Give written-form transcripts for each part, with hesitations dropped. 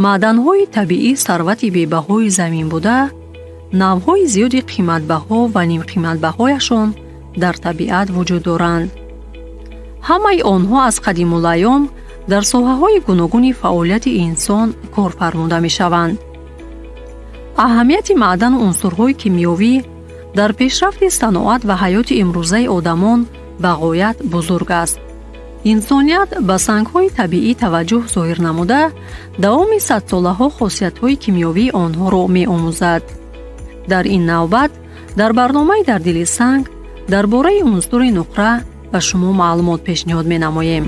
маъданҳои табиӣ сарвати бебаҳои замин буда, навъҳои зиёди қиматбаҳо ва нимқиматбаҳояшон дар табиат вуҷуд доранд. ҳамаи онҳо аз қадимулайём дар соҳаҳои гуногуни фаъолияти инсон кор фармуда мешаванд. аҳамияти маъдану унсурҳои кимиёвӣ дар пешрафти саноат ва ҳаёти имрӯзаи одамон ба ғоят бузург аст. инсоният ба сангҳои табиӣ таваҷҷӯҳ зоҳир намуда, давоми садсолаҳо хосиятҳои кимиёвии онҳоро меомӯзад. дар ин навбат, дар барномаи «Дар дили санг» дар бораи унсури нуқра ба шумо маълумот пешниҳод менамоем.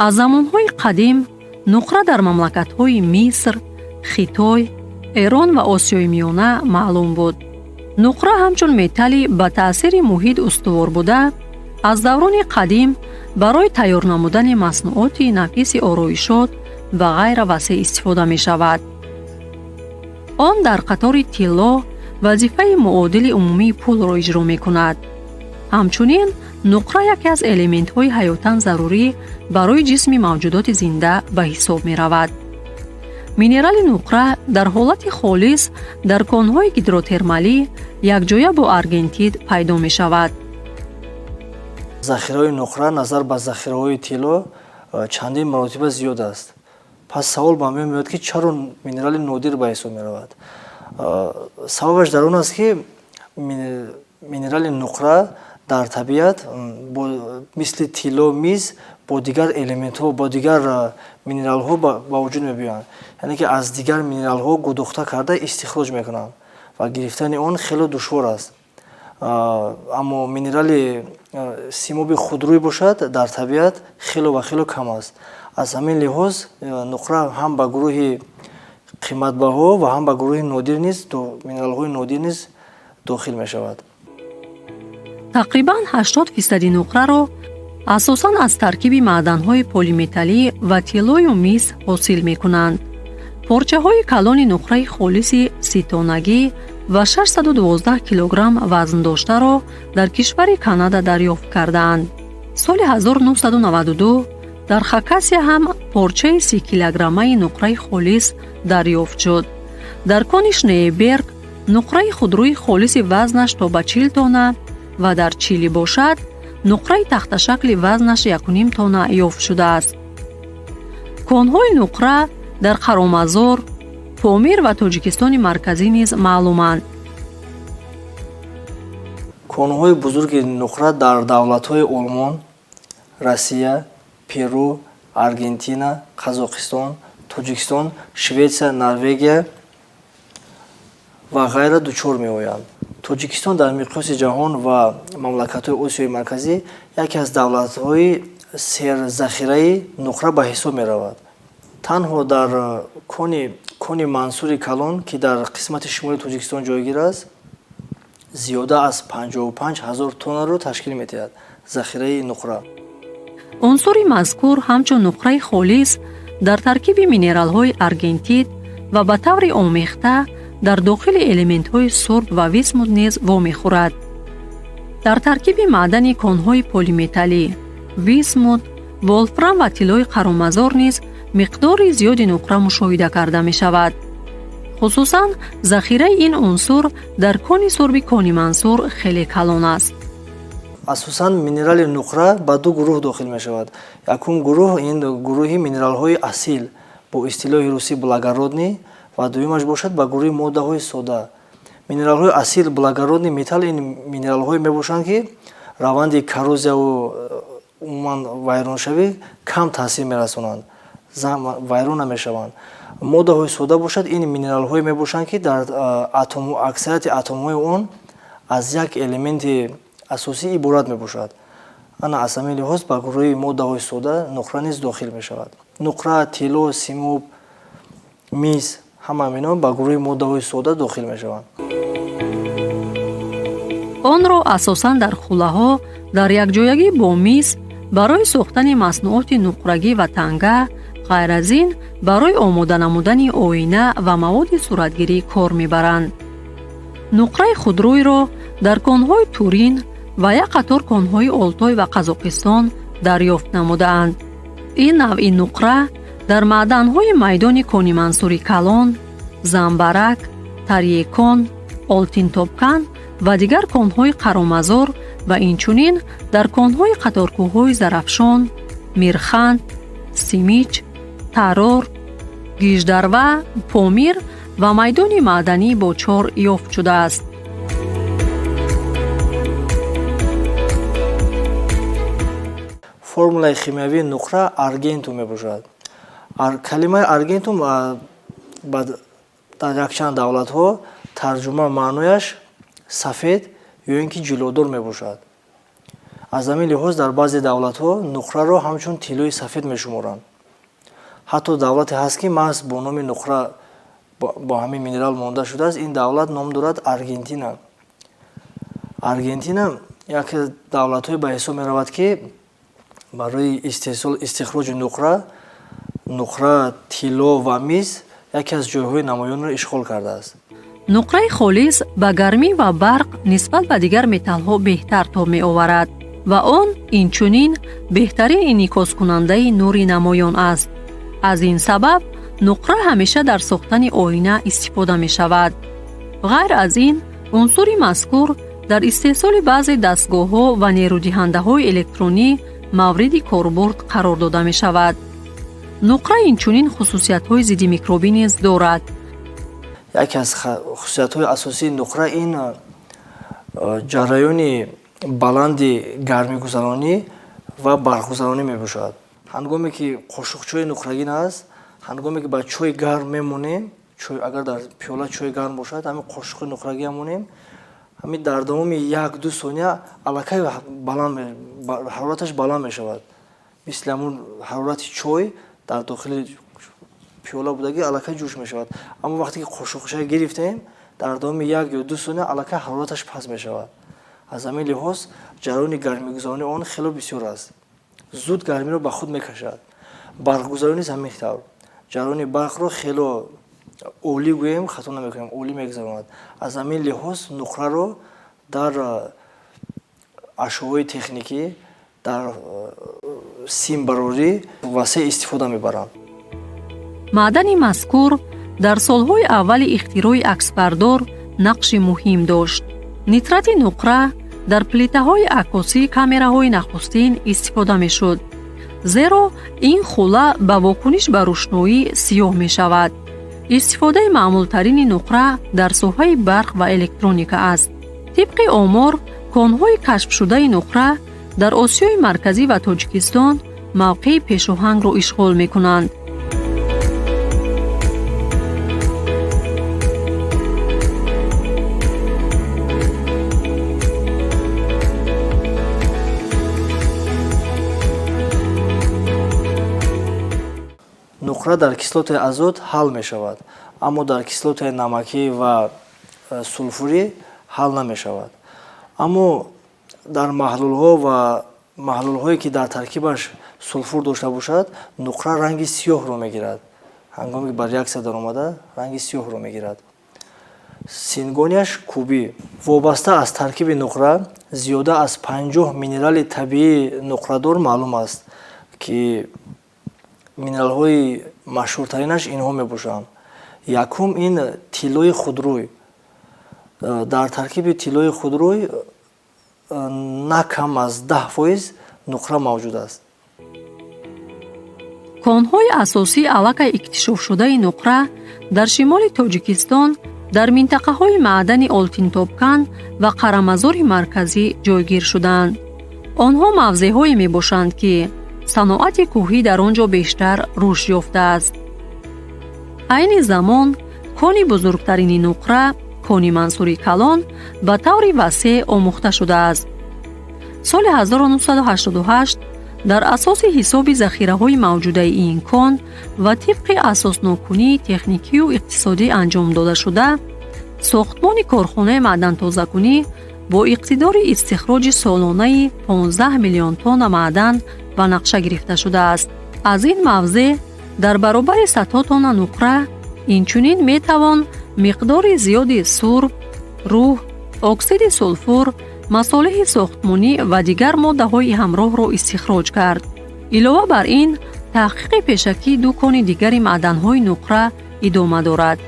аз замонҳои қадим нуқра дар мамлакатҳои Миср, Хитой, Эрон ва Осиёи Миёна маълум буд. нуқра ҳамчун металли ба таъсири муҳит устувор буда, аз даврони қадим барои тайёр намудани маснуоти нафиси ороишот ва ғайра васеъ истифода мешавад. он дар қатори тилло вазифаи муодили умумии пулро иҷро мекунад. ҳамчунин нуқра яке аз элементҳои ҳаётан зарурӣ барои ҷисми мавҷудоти зинда ба ҳисоб меравад. минерали нуқра дар ҳолати холис дар конҳои гидротермалӣ якҷоя бо аргентид пайдо мешавад. захираҳои нуқра назар ба захираҳои тилло чандин маротиба зиёд аст. пас савол ба миён меояд ки чаро минерали нодир ба ҳисоб меравад. сабабаш дар он аст ки минерали нуқра дар табиат мисли тилло миз бо дигар элементҳо, бо дигар минералҳо ба вуҷуд мебиёянд. яъне ки аз дигар минералҳо гудохта карда истихроҷ мекунанд ва гирифтани он хеле душвор аст. аммо минерали симоби худрӯй бошад дар табиат хело ва хело кам аст. аз ҳамин лиҳоз нуқра ҳам ба гурӯҳи қиматбаҳо ва ҳам ба гурӯҳи нодир низ минералҳои нодир низ дохил мешавад. тақрибан 80% нуқраро асосан аз таркиби маъданҳои полиметаллӣ ва тиллою мис ҳосил мекунанд. порчаҳои калони нуқраи холиси 30 тонагӣ ва 612 килограмм вазн доштаро дар кишвари Канада дарёфт кардаанд. соли 1992 дар Хакасия ҳам порчаи 30 килограммаи нуқраи холис дарёфт шуд. дар кони Шнееберг нуқраи худрӯи холиси вазнаш то ба 40 тонна ва дар Чили бошад нуқраи тахташакли вазнаш 1.5 тонна ёфт шудааст. конҳои нуқра дар Қаромазор, Помир ва Тоҷикистони марказӣ низ маълуманд. конҳои бузурги нуқра дар давлатҳои Олмон, Россия, Перу, Аргентина, Қазоқистон, Тоҷикистон, Шветсия, Норвегия ва ғайра дучор меоянд. Тоҷикистон дар миқёси ҷаҳон ва мамлакатҳои Осиёи марказӣ яке аз давлатҳои серзахираи нуқра ба ҳисоб меравад. танҳо дар кони Мансури Калон ки дар қисмати шимоли Тоҷикистон ҷойгир аст, зиёда аз 55 000 тоннаро ташкил медиҳад захираи нуқра. унсури мазкур ҳамчун нуқраи холис дар таркиби минералҳои аргентид ва ба таври омехта дар дохили элементҳои сурб ва висмут низ вомехӯрад. дар таркиби маъдани конҳои полиметаллӣ, висмут, волфрам ва тиллои Қаромазор низ миқдори зиёди нуқра мушоҳида карда мешавад. хусусан захираи ин унсур дар кони сурби кони Мансур хеле калон аст. асосан минерали нуқра ба ду гурӯҳ дохил мешавад. якум гурӯҳ ин гурӯҳи минералҳои асил бо истилоҳи русӣ благородни ва дуюмаш бошад ба гурӯҳи моддаҳои сода. минералҳои асил благородни металл ин минералҳое мебошанд ки раванди коррозияву умуман вайроншавӣ кам таъсир мерасонанд, вайрон намешаванд. моддаҳои сода бошад ин минералҳое мебошанд ки дар аксарияти атомҳои он аз як элементи асосӣ иборат мебошад. ана аз ҳамин лиҳоз ба гурӯҳи моддаҳои сода нуқра низ дохил мешавад. нуқра, тилло, симоб, мис ҳама ино ба гурӯҳи моддаҳои сода дохил мешаванд. онро асосан дар хӯлаҳо дар якҷоягӣ бо мис барои сохтани маснуоти нуқрагӣ ва танга ғайр аз ин барои омода намудани оина ва маводи суратгирӣ кор мебаранд. нуқраи худрӯйро дар конҳои Турин ва як қатор конҳои Олтой ва Қазоқистон дарёфт намудаанд. ин навъи нуқра дар маъданҳои майдони Кони Мансури Калон, Замбарак, Тарьекон, Олтинтопкан ва дигар конҳои Қаромазор ва инчунин дар конҳои қаторкӯҳҳои Зарафшон, Мирханд, Симич, Тарор, Гиждарва, Помир ва майдони маъданӣ Бочор ёфт шудааст. формулаи химиявии нуқра аргентум мебошад. Калимаи аргентум дар якчанд давлатҳо тарҷума маънояш сафед ё ин ки ҷилодор мебошад. аз ҳамин лиҳоз дар баъзе давлатҳо нуқраро ҳамчун тиллои сафед мешуморанд. ҳатто давлате ҳаст ки маҳз бо номи нуқра бо ҳамин минерал монда шудааст. ин давлат ном дорад Аргентина. Аргентина яке аз давлатҳое ба ҳисоб меравад ки барои истихроҷи нуқра, тилло ва мис яке аз ҷойҳои намоёнро ишғол кардааст. нуқраи холис ба гармӣ ва барқ нисбат ба дигар металлҳо беҳтар тоб меоварад ва он инчунин беҳтарин инъикоскунандаи нури намоён аст. аз ин сабаб нуқра ҳамеша дар сохтани оина истифода мешавад. ғайр аз ин унсури мазкур дар истеҳсоли баъзе дастгоҳҳо ва нерӯдиҳандаҳои электронӣ мавриди корбурд қарор дода мешавад. нуқра инчунин хусусиятҳои зидди микробӣ низ дорад. яке аз хусусиятҳои асосии нуқра ин ҷараёни баланди гармигузаронӣ ва барқгузаронӣ мебошад. ҳангоме ки қошуқчои нуқрагин аст, ҳангоме ки ба чой гарм мемонем, агар дар пиёла чой гарм бошад, ҳамин қошуқи нуқрагӣ монем, ҳамин дар давоми 1-2 сония аллакай ҳарораташ баланд мешавад. мисли ҳамун ҳарорати чой дар дохили пиёла будагӣ аллакай ҷӯш мешавад. аммо вақте ки қошуқчаи гирифтем, дар давоми 1 ё 2 сония аллакай ҳарораташ паст мешавад. аз ҳамин лиҳоз ҷараёни гармигузаронии он хело бисёр аст. зуд гармиро ба худ мекашад. барқгузаронӣ низ ҳамин тавр. ҷараёни барқро хело олӣ гӯем, хато намекунем, олӣ мегузаронад. аз ҳамин лиҳоз нуқраро дар ашёҳои техникӣ, дар симбарорӣ васеъ истифода мебаранд. маъдани мазкур дар солҳои аввали ихтирои аксбардор нақши муҳим дошт. нитрати нуқра дар плитаҳои акосӣ камераҳои нахустин истифода мешуд, зеро ин хула ба вокуниш ба рӯшноӣ сиёҳ мешавад. истифодаи маъмултарини нуқра дар соҳаи барқ ва электроника аст. тибқи омор, конҳои кашфшудаи нуқра дар Осиёи марказӣ ва Тоҷикистон мавқеи пешоҳангро ишғол мекунанд. нуқра дар кислотаи азот ҳал мешавад, аммо дар кислотаи намакӣ ва сулфурӣ ҳал намешавад. аммо дар маҳлулҳо ва маҳлулҳое ки дар таркибаш сулфур дошта бошад, нуқра ранги сиёҳро мегирад. ҳангоме ки ба реаксия даромада, ранги сиёҳро мегирад. сингонияш кубӣ. вобаста аз таркиби нуқра зиёда аз 50 минерали табиии нуқрадор маълум аст, ки минералҳои машҳуртаринаш инҳо мебошанд. якум ин тиллои худрӯй. дар таркиби тиллои худрӯй на кам аз 10% нуқра мавҷуд аст. конҳои асосии аллакай иктишофшудаи нуқра дар шимоли Тоҷикистон дар минтақаҳои маъдани Олтинтопкан ва Қарамазори марказӣ ҷойгир шуданд. онҳо мавзеъҳое мебошанд, ки саноати кӯҳӣ дар он ҷо бештар рушд ёфтааст. айни замон кони бузургтарини нуқра, Кони Мансури Калон, ба таври васеъ омӯхта шудааст. соли 1988 дар асоси ҳисоби захираҳои мавҷудаи ин кон ва тибқи асоснокунии техникию иқтисодӣ анҷом дода шуда, сохтмони корхонаи маъдантозакунӣ бо иқтидори истихроҷи солонаи 15 миллион тонна маъдан ба нақша гирифта шудааст. аз ин мавзеъ дар баробари 100 тонна нуқра инчунин метавон миқдори зиёди сурб, рӯҳ, оксиди сулфур, масолиҳи сохтмонӣ ва дигар моддаҳои ҳамроҳро истихроҷ кард. илова бар ин, таҳқиқи пешакӣ ду кони дигари маъданҳои нуқра идома дорад.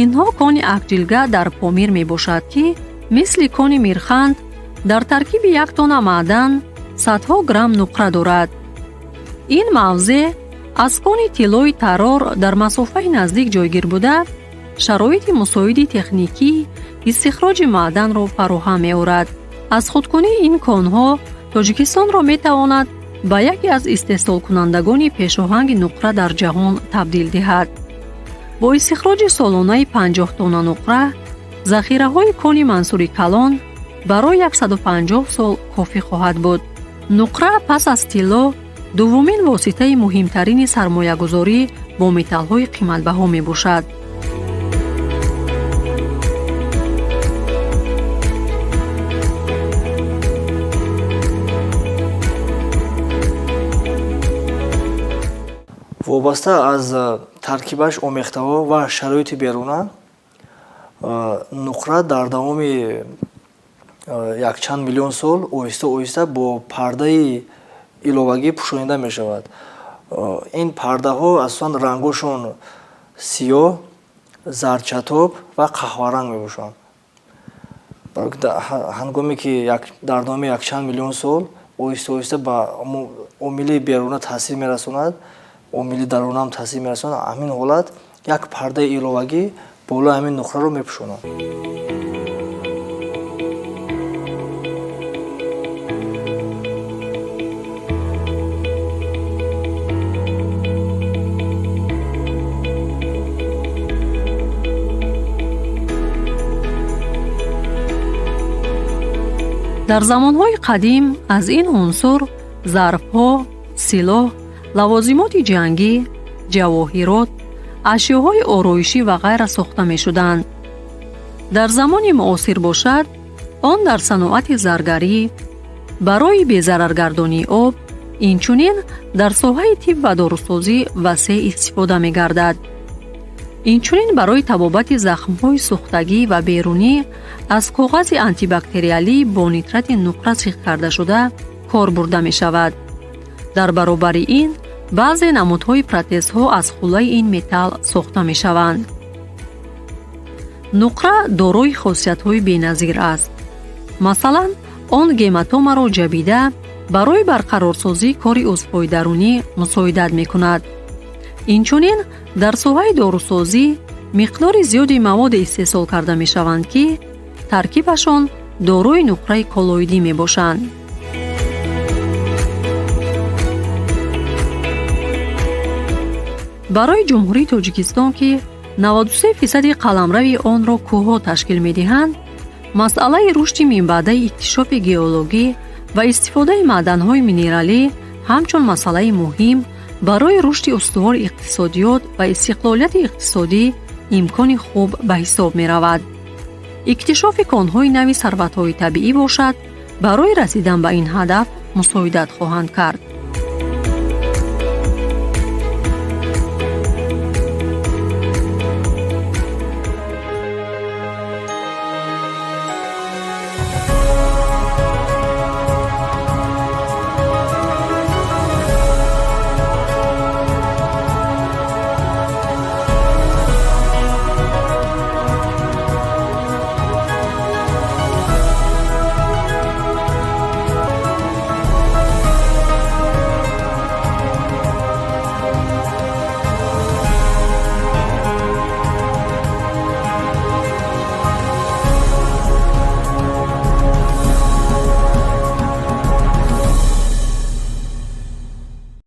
инҳо кони акҷилга дар Помир мебошад, ки мисли кони Мирханд дар таркиби 1 тонна маъдан садҳо грамм нуқра дорад. ин мавзеъ аз кони тиллои таррор дар масофаи наздик ҷойгир буда, шароити мусоиди техникӣ истихроҷи маъданро фароҳам меорад. аз худкунии ин конҳо Тоҷикистонро метавонад ба яке аз истеҳсолкунандагони пешоҳанги нуқра дар ҷаҳон табдил диҳад. бо истихроҷи солонаи 50 тонна нуқра, захираҳои кони Мансури Калон барои 150 сол кофӣ хоҳад буд. нуқра пас аз тилло дуввумин воситаи муҳимтарини сармоягузорӣ бо металлҳои қиматбаҳо мебошад. вобаста аз таркибаш омехтаҳо ва шароити беруна, нуқра дар давоми якчанд миллион сол оҳиста оҳиста бо пардаи иловагӣ пӯшонида мешавад. ин пардаҳо асосан рангошон сиёҳ, зардчатоб ва қаҳваранг мебошанд. ҳангоме ки дар давоми якчанд миллион сол оҳиста оҳиста ба омили беруна таъсир мерасонад, омили даруна ҳам таъсир мерасонад, ҳамин ҳолат як пардаи иловагӣ болои ҳамин нуқраро мепӯшонад. дар замонҳои қадим аз ин унсур зарфҳо, силоҳ, лавозимоти ҷангӣ, ҷавоҳирот, ашёҳои ороишӣ ва ғайра сохта мешуданд. дар замони муосир бошад, он дар саноати заргарӣ, барои безараргардонии об, инчунин дар соҳаи тиб ва дорусозӣ васеъ истифода мегардад. инчунин барои табобати захмҳои сӯхтагӣ ва берунӣ аз коғази антибактериалӣ бо нитрати нуқра сиқ карда шуда кор бурда мешавад. дар баробари ин, баъзе намудҳои протезҳо аз хулаи ин металл сохта мешаванд. нуқра дорои хосиятҳои беназир аст. масалан, он гематомаро ҷабида барои барқарорсозии кори узвҳои дарунӣ мусоидат мекунад. инчунин дар соҳаи дорусозӣ миқдори зиёди маводе истеҳсол карда мешаванд, ки таркибашон дорои нуқраи коллоидӣ мебошанд. барои ҷумҳурии Тоҷикистон, ки 93% қаламрави онро кӯҳҳо ташкил медиҳанд, масъалаи рушди минбаъдаи иктишофи геологӣ ва истифодаи маъданҳои минералӣ ҳамчун масъалаи муҳим барои рушди устувори иқтисодиёт ва истиқлолияти иқтисодӣ имкони хуб ба ҳисоб меравад. иктишофи конҳои нави сарватҳои табиӣ бошад, барои расидан ба ин ҳадаф мусоидат хоҳанд кард.